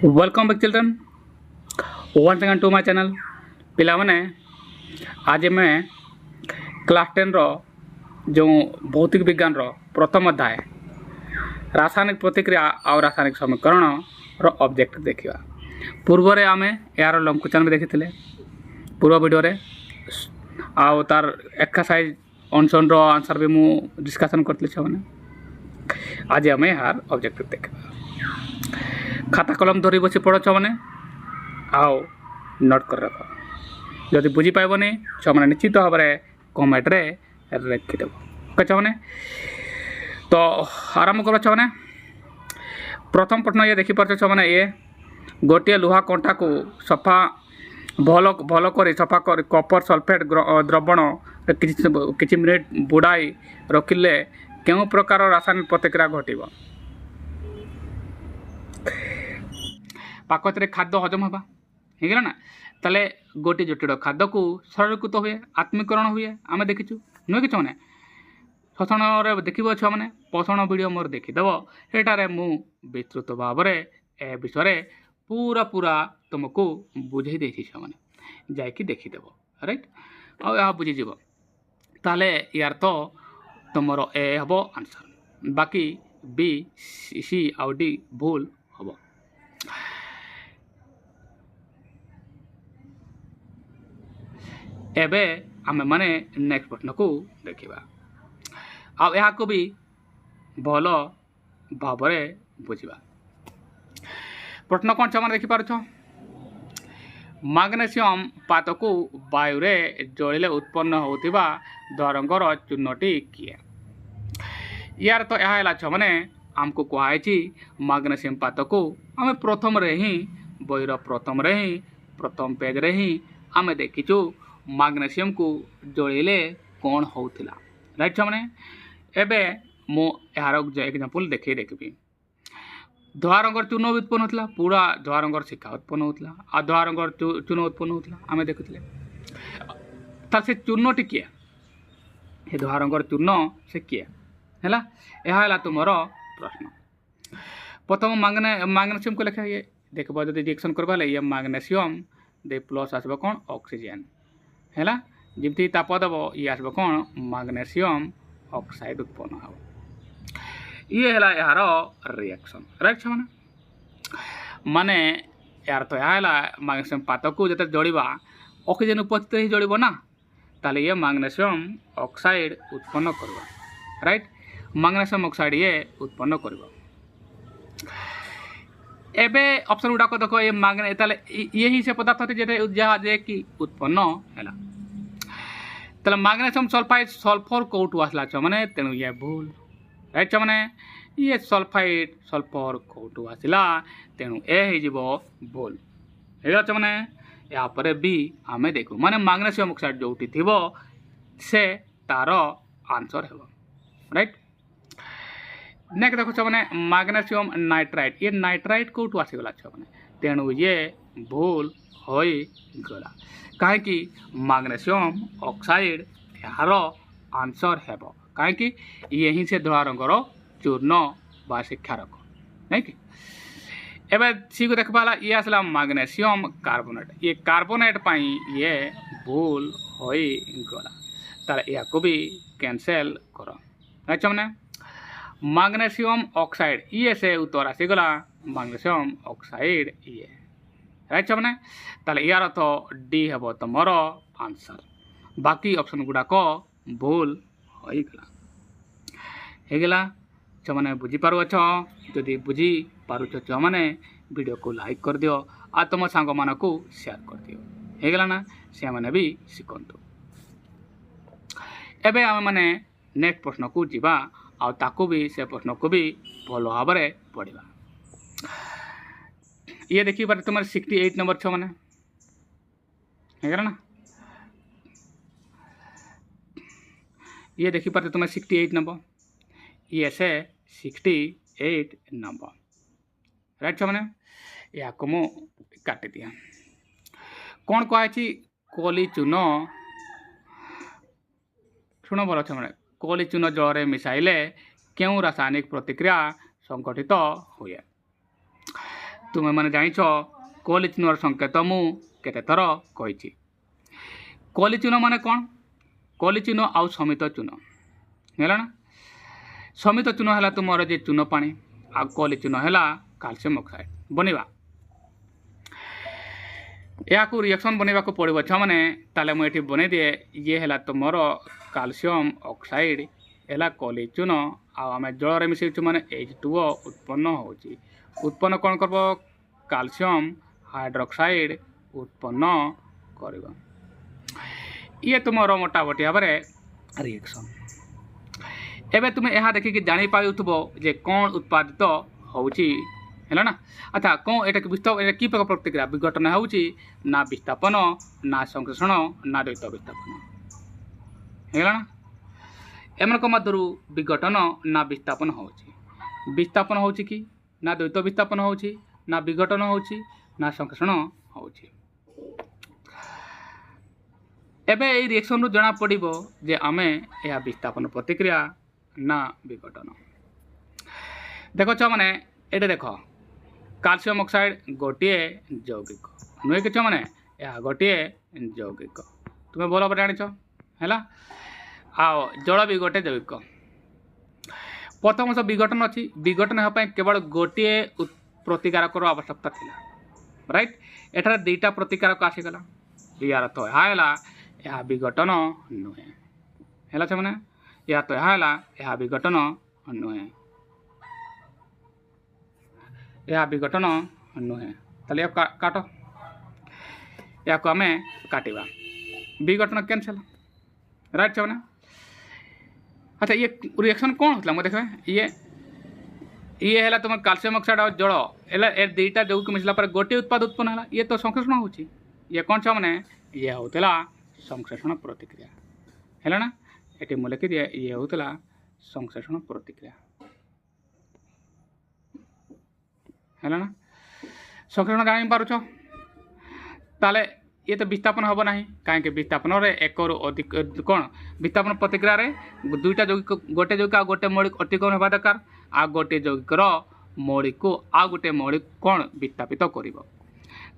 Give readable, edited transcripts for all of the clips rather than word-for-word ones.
Welcome back children once again to my channel पिला माने आज मैं क्लास 10 रो जो भौतिक विज्ञान रो प्रथम अध्याय रासायनिक प्रतिक्रिया और रासायनिक समीकरण रो ऑब्जेक्ट देखिबा। पूर्व रे आमे यार लंकुचन में देखिथिले पूर्व वीडियो रे आउ तार एक्सरसाइज ऑनसन रो आंसर भी मु डिस्कशन करथले छने। आज आमे यार ऑब्जेक्ट देखिबा। खाता कलम धरी बसी पढ़ छने आओ नोट कर रख जदि बुझी पाइबनी छने निश्चित भाव में कमेंट रे लिखिदेव छने। तो आरंभ कर छने। प्रथम प्रश्न ये देखिपार छने ये गोटे लुहा कंटा को सफा भल भल कर सफा कर कपर सल्फेट द्रवण किछि मिनिट बुड़ाई रखिले केउ प्रकार रासायनिक प्रतिक्रिया घटिबो। पाकत खाद्य हजम हवा होगा ना ताले गोटे जटिल खाद्य को सरलीकृत हुए आत्मीकरण हुए आम देखीचु नुहे कि छने शोषण देखो छुआ मैंने पोषण वीडियो मोर देखीदेव एटारे मु विस्तृत भाव में ए विषय पूरा पूरा तुमको बुझे देसी छुआ मैंने जाकि देखीदेव राइट आ बुझीज ताले यार तो तुम ए हम आंसर बाकी बी सी आउ डी भूल हम। एबे आमे माने नेक्स्ट प्रश्न को देखिबा आ यहाँ को भी भल भाव में बुझा। प्रश्न कौन से देखी पार मैग्नेशियम पात को वायु रे जलिले उत्पन्न होतिबा धरंगर चूर्णटी किए। यार तो यह मैंने आमको कहुई मैग्नेशियम पात को आम प्रथम रे ही बईर प्रथम पेज रे ही आम देखीचु मैग्नेशियम को जलिले कौन होता राइट छमने। एबे मो यार एग्जांपल देखी धुआ रंगर चूर्ण उत्पन्न होता पूरा धुआ रंगर शिखा उत्पन्न होता आ धुआ रंगर चूर्ण उत्पन्न होता आम देखुले से चूर्णटी किए ये धुआ रंगर चूर्ण से किए है यह तुम प्रश्न। प्रथम मैग्नेशियम को लिखा ये देख जब रिएक्शन करवा ये मैग्नेशियम दे प्लस आसब कौन ऑक्सीजन है जमी ताप देव ये आसब कौन मैग्नेशियम ऑक्साइड उत्पन्न हो ये है यार रिएक्शन राइट छे माने यार तो यह मैग्नेशियम पात को जो जड़वा ऑक्सीजन उपस्थित ही जड़ब ना ताले ये मैग्नेशियम ऑक्साइड उत्पन्न करवा राइट मैग्नेशियम ऑक्साइड ये उत्पन्न करवा। एबे ऑप्शन गुड़ाक देख ये मैग्ने ताले ये ही से पदार्थ जहाँ जे कि उत्पन्न है ताले मैग्नेशियम सल्फाइड सल्फर कौटू आसला मैंने तेणु ये भूल राइट मैंने ये सल्फाइड सल्फर कौटू आसला तेणु ए भूल है मैंने यापर बी आम देखू माने मैग्नेशियम ऑक्साइड जो थी से तार आंसर है राइट। नेक्स्ट देखो मैंने मैग्नेशियम नाइट्राइड ये नाइट्राइड कौटू आसीगला मैंने तेणु ये भूल हो गला कहीं मैग्नेशियम ऑक्साइड यार आंसर है कहीं यही से धला रंगर चूर्ण बा शिक्षारक नहीं कि एवं सी को देख पाला ये आसला मैग्नेशियम कार्बोनेट ये कार्बोनेट पाई ये भूल हो गला तार या को भी कैंसल कर राइट मैंने मैग्नेशियम ऑक्साइड ये से उत्तर आसीगला मैग्नेशियम ऑक्साइड ये राइट मैंने ताले यार तो डी हम तुम आंसर बाकी ऑप्शन गुड़ाक भूल होगला मैंने बुझीपारुछ जदि बुझी पारुछ मैंने वीडियो को लाइक कर दियो आ तुम सांग मान को शेयर कर दियो होगला ना से मैंने भी शिखु। एबे आम मैंने नेक्स्ट प्रश्न को जीवा आ ताको भी से प्रश्न को भी भल भाव में पढ़ा। ये देखी पारे तुम 68 नंबर छ मैंने है ना ये देखी पारे तुम 68 नंबर ये से 68 नंबर राइट छ मैंने या को मु काटि दिया कौन कहुई कोली चूर्ण शुण भल छ मैंने कोली चूर्ण जल में मिसाइले क्यों रासायनिक प्रतिक्रिया संगठित हुए तुमे मैंने जाच कोली चिन्हर संकेत मु केते थर कही कोली चिन्ह माने कौन कोली चिन्ह आउ समित चिन्ह है ना समित चिन्ह है तुम जे चून पानी आ कोली चिन्ह है कैल्शियम ऑक्साइड बनवा या रिएक्शन बनवा को पड़ो छा मैंने ताले मुझे बन दिए ये है तुम कैल्शियम ऑक्साइड है कोली चून आम जल मिसैचु मैंने H2O उत्पन्न उत्पन्न कौन कर कैल्शियम हाइड्रोक्साइड उत्पन्न कर ये तुम मोटामोटी भाव रिएक्शन एवं तुम्हें यह देखिक जापारुव जे कौन उत्पादित है ना अच्छा कौन एटा कि प्रकार प्रतिक्रिया विघटन होची ना विस्थापन ना संश्लेषण ना द्वैत विस्थापन है ना एम मध्य विघटन ना विस्थापन होची विस्थापन होची कि ना द्वैत विस्थापन होची ना विघटन होची ना संश्लेषण होची एबे ए रिएक्शन रु जना पड़िबो जे आमे यह विस्थापन प्रतिक्रिया ना विघटन देखो छ माने एटे देखो कैल्शियम ऑक्साइड गोटे यौगिक नुहे कि मैंने यह गोटे यौगिक तुम्हें भल भाव जाच है आओ जल भी गोटे यौगिक प्रथम सब विघटन अच्छी विघटन होगा केवल गोटे प्रतिकारक आवश्यकता थी राइट एठार दुईटा प्रतिकारक आसीगला यार तो यह विघटन नुहे है मैंने या तो यह विघटन नुहे यह विघटन नुहे ताले काट या आम काटा विघटन कैंसल राइट से अच्छा ये रिएक्शन कौन होता मैं देखा ये है तुम कैल्शियम ऑक्साइड और जल ए दुईटा यौगिक मिसला पर गोटे उत्पाद उत्पन्न है ये तो संश्लेषण होची ये कौन छ मैंने ये होता संश्लेषण प्रतिक्रिया है ना ये मुझे लिखी दिए ये होता संश्लेषण प्रतिक्रिया है ना संश्लेषण जानी पारुछ ताले ये तो विस्थापन हम ना कहीं विस्थापन एक अधिक कौन विस्थापन प्रतिक्रिया दुईटा यौगिक गोटे यौगिक आ गोटे मौलिक अतिक्रमण होगा दरकार आ गोटे यौगिकर मौलिक को आ गोटे मौलिक कौन विस्थापित कर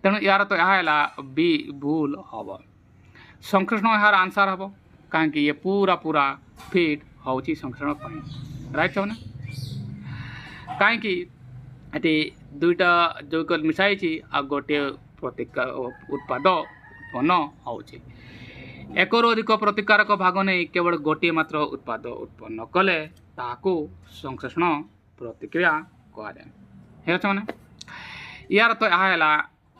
तेणु यार तो यह है बी भूल हम संश्लेषण यार आंसर हम कहीं ये पूरा पूरा फिट हो संश्लेषण राइट ना कहीं दुईटा यौगिक मिसाई आ गोटे प्रतिकार उत्पाद उत्पन्न होची एक अधिक प्रतिकारक भाग नहीं केवल गोटे मात्र उत्पाद उत्पन्न कले ताकू संश्लेषण प्रतिक्रिया कहुए मैंने यार तो यह है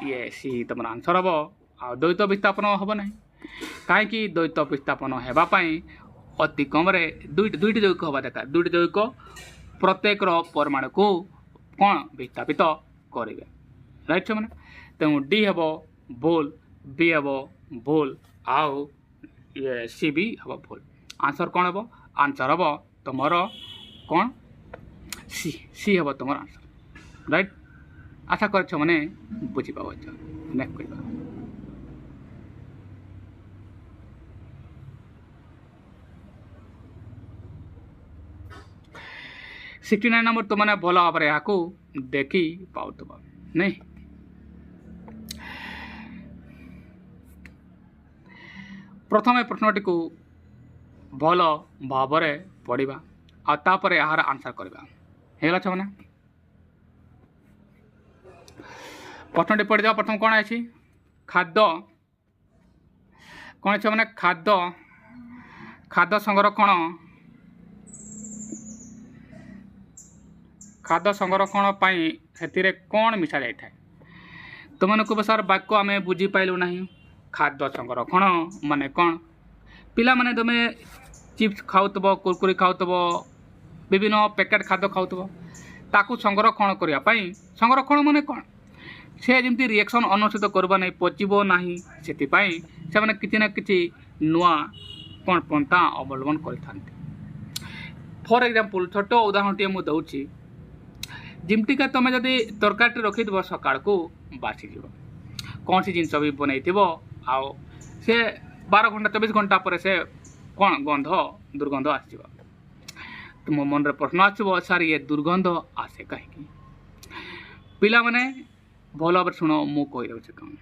ये सी तुम आंसर हम आ द्वैत विस्थापन हम ना कहीं द्वैत विस्थापन होगापाई अति कम दुईट यौगिक हवा दरकार दुईट यौगिक प्रत्येक परमाणु को कौन विस्थापित करेंगे राइट से मैंने तेणु डी हम भूल बी हम भूल आउ ये सी भी हम भूल आंसर कौन हम आंसर हम तुम कौन सी सी हम तुम आंसर राइट आशा कर मैंने बुझी पाव नेक्स्ट करवा 69 नंबर तुमने भल भाव यहाँ देखी पाउथब नहीं प्रथम प्रश्नटी को भल भाव पढ़ा आपर यार आंसर करवा मैंने प्रश्नटी पढ़ी जाओ प्रथम कौन है खाद्य कौन है मैंने खाद्य खाद्य संरक्षण खाद्य संरक्षण से कौन मिसा जाए तुमको सर वाक्य आम बुझी पाइलु ना खाद्य संरक्षण माने कौन पिला माने तुम चिप्स खाऊब कुरकुरी खाऊब विभिन्न पैकेट खाद्य खाऊब ताकू संरक्षण करने संरक्षण माने कौन से जमी रिएक्शन अनुचित करवा नहीं पचब ना से किसी ना कि नुआ कौन पंथा अवलम्बन कर फॉर एग्जांपल छोट उदाहरण टे मुझे दूसरी जमतीका तुम जदि तरकारी रखिद सकाल को बासीज कौन सी जिनस भी बनई आओ से 12 घंटा 24 घंटा पर से कौन गंध दुर्गंध आस तुम मन रे प्रश्न आसो सर ये दुर्गंध आसे कहीं पिला माने भल भाव शुण मु कही दूसरे कौन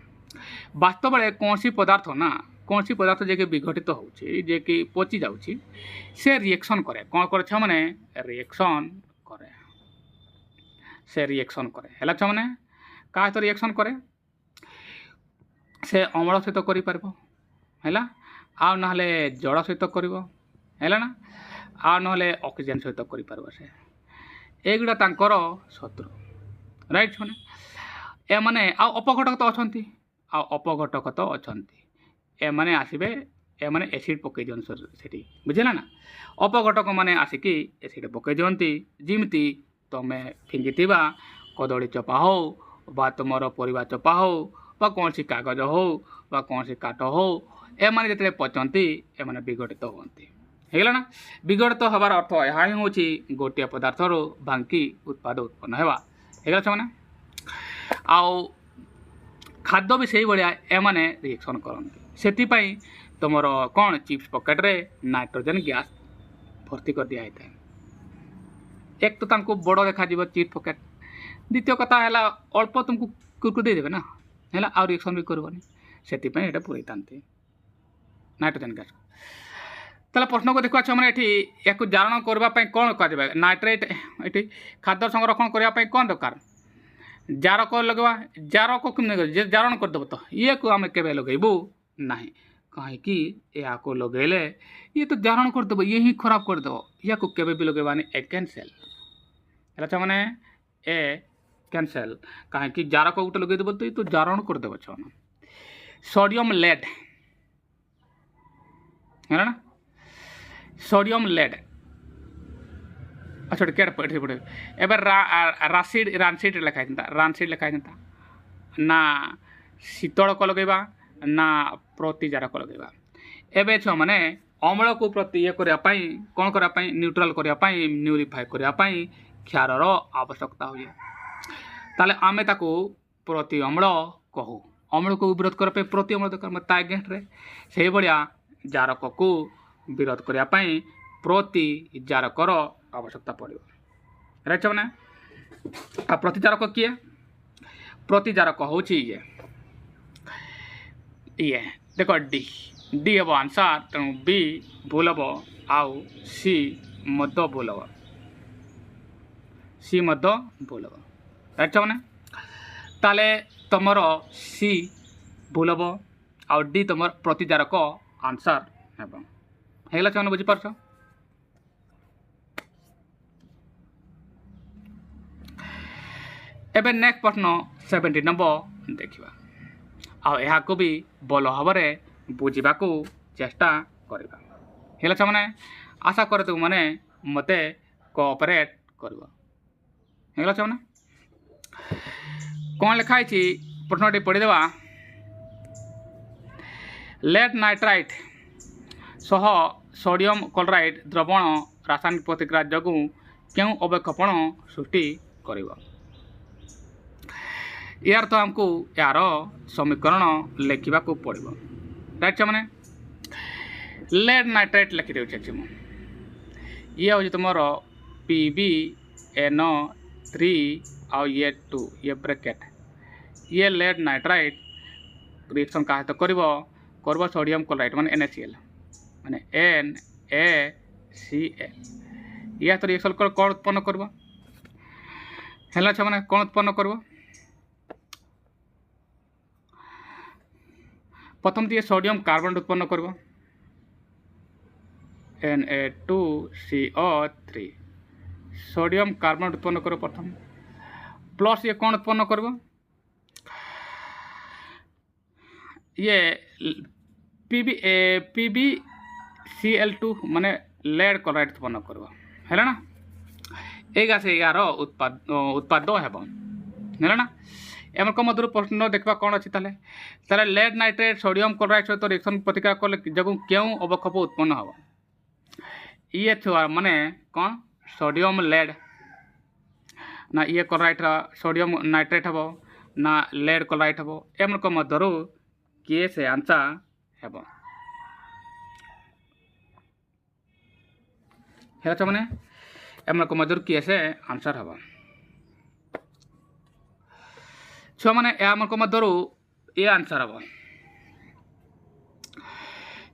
वास्तव में कौन सी पदार्थ ना कौन सी पदार्थ जे विघटित होचे कि पची जाऊँगी से रिएक्शन करे कौन करे मैंने रिएक्शन करे से रिएक्शन करे है छा मैंने क्या सहित रिएक्शन करे से अम्ल सहित कर आ ना जल सहित कर ना आ ना ऑक्सीजन सहित कर एगुड़ा तांकर शत्रु राइट मैंने ए माने अपघटक तो अच्छा अपघटक तो अच्छा ए माने आसबे ए माने एसिड पकई दिवन से बुझेगा ना अपघटक माने आसिकी एसिड पकई दिवती जमी तुम फिंगी कदली चपा हो बा तुम परिवा चपा हो बा कौन सी कागज हो बा कौन सी काठ हो ए माने जिते पचती ए माने विघटित होती है ना विघटित हबार अर्थ यह ही हूँ गोटे पदार्थर भांगी उत्पाद उत्पन्न होगा है मैंने आउ खाद्य भी से भाया एमाने रिएक्शन करती से तुम कौन चिप्स पकेट रे नाइट्रोजन गैस भर्ती कर दिया है एक तो तांको बड़ देखा चिप्स पकेट द्वितीय कथा है अल्प तुमको कुरकुर देदेवे ना है आ रिएक्शन भी करनी से पूरे था नाइट्रोजन गैस ताले प्रश्न को देखा मैंने या जारण करने कौन कह नाइट्रेट ये खाद्य संरक्षण करने कौन दरकार जार को लगवा जार को कमी जारण करदेव तो ये को आम के लगेबू ना कहीं या को लगेले ये तो जारण करदेव ये ही खराब करदेव या को केबे भी लगेबानी ए कैंसेल है मैंने ए कैंसेल कहीं जार को गोटे लगेदेव तो ये तो जारण करदेव छा सोडियम लेड है ना सोडियम लेड अच्छा क्या पढ़े पढ़े एबार रासिड रानसीड लिखाई था ना शीतल को लगेबा ना प्रतिजार को लगेबा एबे छ माने अम्ल को प्रति ये करने कौन करने न्यूट्रल करने न्यूरिफाई करने क्षारर आवश्यकता हुए ताले आमे ताको प्रति अम्ल कहू अम्ल को विरोध करने प्रति अम्ल दरकार मत अगेंस्ट रे से भाया जार को विरोध करने प्रति जारकर आवश्यकता पड़ो राइट मैंने आ प्रतिजारक किए प्रतिजारक हूँ ये देख डी डी हम आंसर तेणु बी भूल हम आउ सी मद भूल हम सी मद भूल हम राइट मैंने ताले तुम सी भूल हम आउ डी तुम प्रतिजारक आंसर है मैंने बुझीपार एबे नेक्स्ट प्रश्न 70 नंबर देखा आ को भी भल भाव में बुझा चेष्टा करवा है मैंने आशा करे तू मैंने मते कोऑपरेट कर मैंने कौन लिखाई प्रश्नटी पढ़ीदेवा लेड नाइट्राइट सह सोडियम क्लोराइड द्रवण रासायनिक प्रतिक्रिया जगू क्यों अवक्षेपण सृष्टि कर यार तो हमको यार समीकरण लिखा पड़ो राइट मैंने लेड नाइट्रेट लिखी दूसरी ये हूँ तुम PbNO3 आ ये 2 ये ब्रैकेट ये लेड नाइट्राइट रिएक्शन क्या तो कर सोडियम क्लोराइड माने NaCl माने NaCl या तो रिएक्शन कौन उत्पन्न कर मैंने कौन उत्पन्न कर प्रथम ये सोडियम कार्बन उत्पन्न कर Na2CO3 सोडियम कार्बन उत्पन्न कर प्रथम प्लस ये कौन उत्पन्न कर ये PbCl2 माने लेड क्लोराइड उत्पन्न कर है ना एगा से यार उत्पाद है ना एम मध्य प्रश्न देखा कौन अच्छी ताले लेड नाइट्रेट सोडियम क्लोराइड सहित रिएक्शन प्रतिक्रिया कले जगह क्यों अवक्षेप उत्पन्न हम ये छुआ माने कौन सोडियम लेड ना ये क्लोराइड सोडियम नाइट्रेट हम ना लेड क्लोराइड हम एम मध्य किए से आंसर हम है मैंने एम मध्य किए से आंसर हम छुआ मैंने यामको मध्यरु ये आंसर हम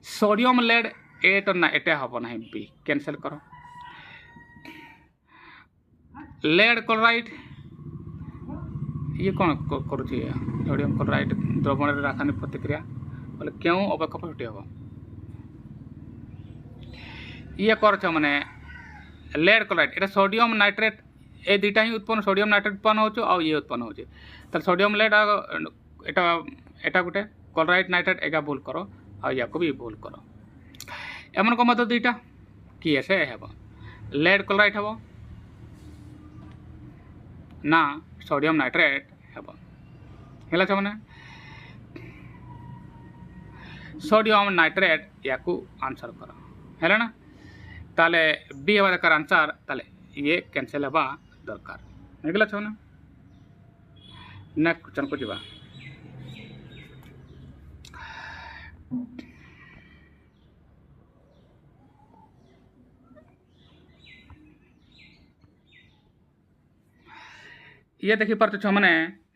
सोडियम लेड एट ना एटे हम ना बी कैंसल करो लेड क्लोराइड ये कौन करुच्ची सोडियम क्लोराइड द्रवण रासायनिक प्रतिक्रिया बोले क्यों अवक्षेप सृष्टि हम ये कर मैंने लेड क्लोराइड ये सोडियम नाइट्रेट ये दुईटा ही उत्पन्न सोडियम नाइट्रेट उत्पन्न हो ये उत्पन्न हो सोडियम लेड एटा गोटे क्लोराइड नाइट्रेट एगा भूल करो या भी भूल करो एमन को मत दुईटा किए से हेब लेड क्लोराइड हेब ना सोडियम नाइट्रेट हेब हेला छमने सोडियम नाइट्रेट या को आंसर करो हेला ना ताले बी हेबा दरकार आंसर ताले ये कैंसिल हेबा दरकार हेगला छमने नेक्स्ट क्वेश्चन को जीवा ये देखी पार्थ मैंने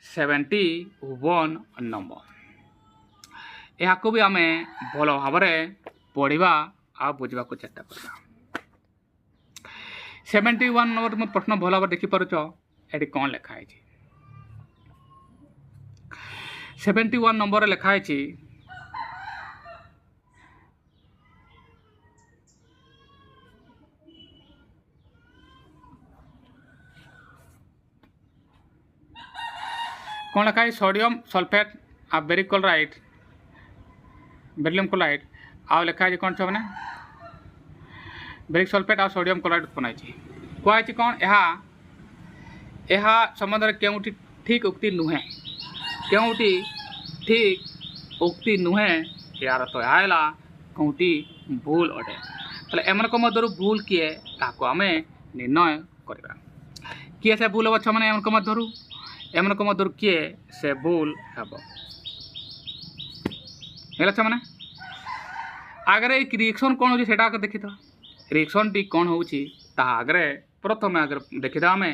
71 नंबर यह भी आम भल भाव पढ़ा आ बुझा को चेष्टा करवा 71 नंबर तुम प्रश्न भल भाव देखिपुच ये कौन लिखाई 71 नंबर लिखाई कौन लिखा है सोडियम सल्फेट आ बेरिक क्लोराइड बेरिलियम क्लोराइड आ लिखा है कौन मैंने बेरिक सल्फेट आ सोडियम क्लोराइड उत्पन्न कहुई कौन यह संबंध में क्योंटी ठीक उक्ति नुहे क्योंटी ठीक उक्ति नुहे यार तो आएला कौटी भूल अटे ताले एमन को मध्यरु भूल किए ताको आमे निर्णय करबा किए से भूल हम मैंने एमन को मध्यरु एमन को मध्यरु किए से भूल हेब हेला मैंने आगे एक रिएक्शन कौन होची सेटा देखि तो रिएक्शन टी कौन होची ता आगे प्रथम आगे देखिदा आमे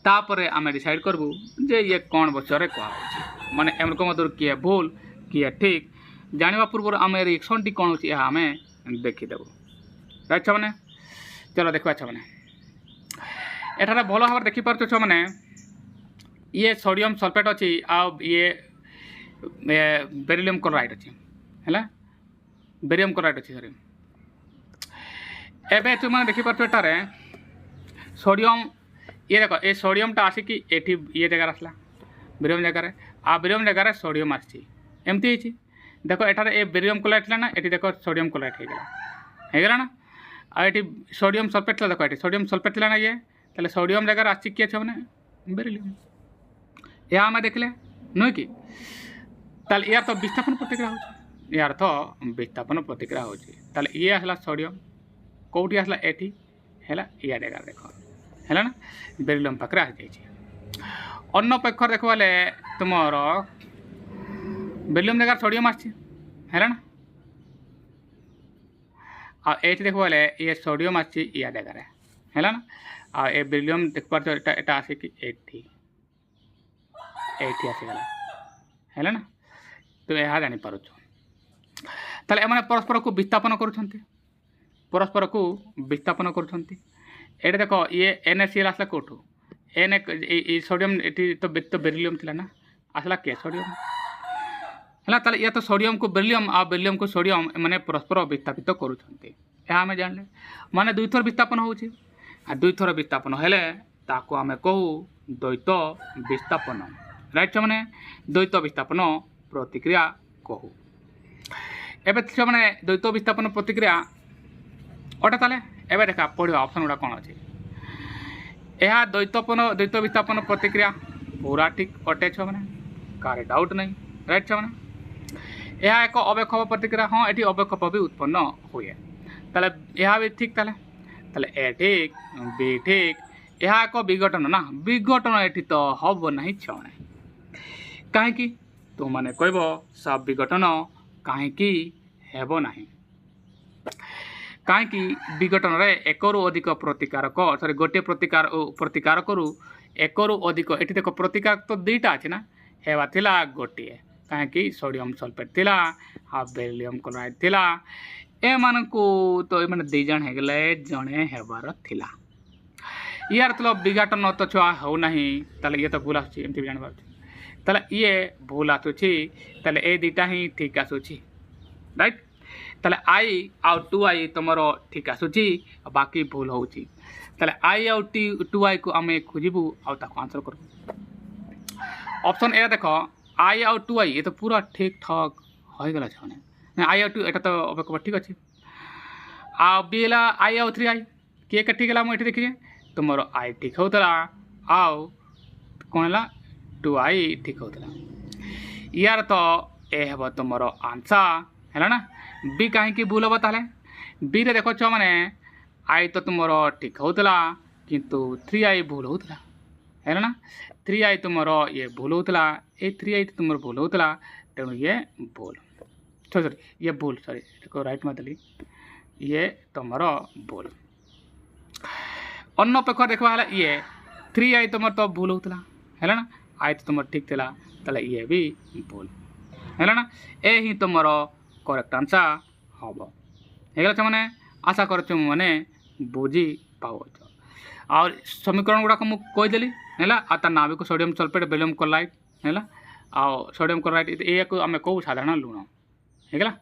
तापरे आमे डिसाइड करबू जे ये कौन बचरे कहा होची माने एमन को मध्यरु किए भूल किए ठीक जानिबा पूर्व आमे रिएक्शन टी कौन होची आमे देखि देबू राइट मैंने चलो देखो मैंने एठारे भल भाव देखि पारछ मैंने ये सोडियम सल्फेट अच्छी आ ये बेरिलियम क्लोराइड अच्छी है बेरियम क्लोराइड अच्छी सॉरी एबे तुम मैंने देखिपार एटारे सोडियम ये देख ये सोडियमटा आसिकी एठी ये जगह आसला बेरियम जगार आ बेरियम जगार सोडियम आमती देख एठारे ए बेरियम क्लोराइड ना ये देख सोडियम क्लोराइड होगला ना आ ये सोडियम सल्फेट देख ये सोडियम सल्फेट ना ये ताले सोडियम जगार आसी किए मैंने बेरिलियम यह आम देखले नुह कि ताल यार तो विस्थापन प्रतिक्रिया हो यार तो विस्थापन प्रतिक्रिया हो ये आसला सोडियम कौटी आसला एटी है या जगह देख है ना बेरिलियम पाखे आसी अन्न पक्ष देख बोले तुम बेरिलियम जगह सोडियम है ना आ एटी देख बोले ये सोडियम आसी या जगह है ना आ ये बेरिलियम देख पार्ट आसिक एटी आसीगला है ना तो यह जापर ताले एम परस्पर को विस्थापन परस्पर को विस्थापन कर देख ये NaCl आसला कौटू एन सोडियम ये तो बेरिलियम थी ना आसला के सोडियम है ताले या तो सोडियम को बेरिलियम आ बेरिलियम को सोडियम मैंने परस्पर विस्थापित करें जानले माने दुई थर विस्थापन हो दुई थर विस्थापन हेले ताको आमे कहू द्वैत विस्थापन राइट मैंने द्वैत विस्थापन प्रतिक्रिया कहू एवं मैंने द्वैत विस्थापन प्रतिक्रिया अटे ताले एवं देखा पढ़ा ऑप्शन गुड़ा कौन अच्छे यह द्वैत विस्थापन प्रतिक्रिया पूरा ठीक अटे मैंने कार डाउट नहीं राइट मैंने यह एक अवक्षेप प्रतिक्रिया हाँ ये अवक्षेप भी उत्पन्न हुए ताले यह भी ठीक ताले ए ठीक बी ठीक यह एक विघटन ना विघटन ये तो हम ना छे कहीं तुम मैंने कह सब विघटन कहीं हेब ना कहीं विघटन रे एक अधिक प्रतिकारक सॉरी गोटे प्रतिकारक एक अधिक ये देख प्रतिकारक तो दुईटा अच्छे ना हेबा थिला गोटे कहीं सोडियम सल्फेट थिला आ बेरिलियम क्लोराइड थिला एमानकू तो ये माने 2 जण हेगले जणे हेबार थिला यार मतलब विघटन तो छुआ हो नहीं ताले ये तो भूल आसुची एमती जान पारछ ताले ये भूल आसुची ताले ए दिटा ही ठीक आसुची राइट ताले आई आउ 2i तमरो ठीक आसुची बाकी भूल होउची ताले आई आउ 2i को आमे खोजिबु आउ ताको आंसर करबु ऑप्शन ए देखो आई आउ 2i ये तो पूरा ठीक ठाक हो गला छने आई आउ 2 एटा तो अब ठीक अछि आ बीला आई आउ 3i के के ठीक गला मोइठी देखिए तुमरो आई ठीक होतला आउ कोनला 2i ठीक होतला यार तो ए हबो तुमरो आंसर हैला ना बी काहे की भूल हबो ताले बी रे देखो छ माने आई तो तुमरो ठीक होतला किंतु 3i भूल होतला हैला ना 3i तुमरो ये भूल होतला ए 3i तो तुमरो भूल होतला तेणु ये भूल सॉरी ये भूल सॉरी देखो राइट मतली ये तुमरो भूल अन्न पेपर देखवा हला ये 3i तुम तो भूल होतला हैला ना आई तो तुम ठीक थिला तले ये भी भूल हैला ना ए ही तुमरो करेक्ट आंसर हबो हेगला छ माने आशा करछ माने बुझी पाओ और समीकरण गुडा को मु कहि देली हैला आ ता नाम को सोडियम सल्फेट बेरिलियम क्लोराइड हैला आ सोडियम क्लोराइड ए को हमें को साधारण लूण हेगला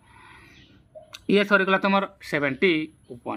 ये सरी गला तुमर 71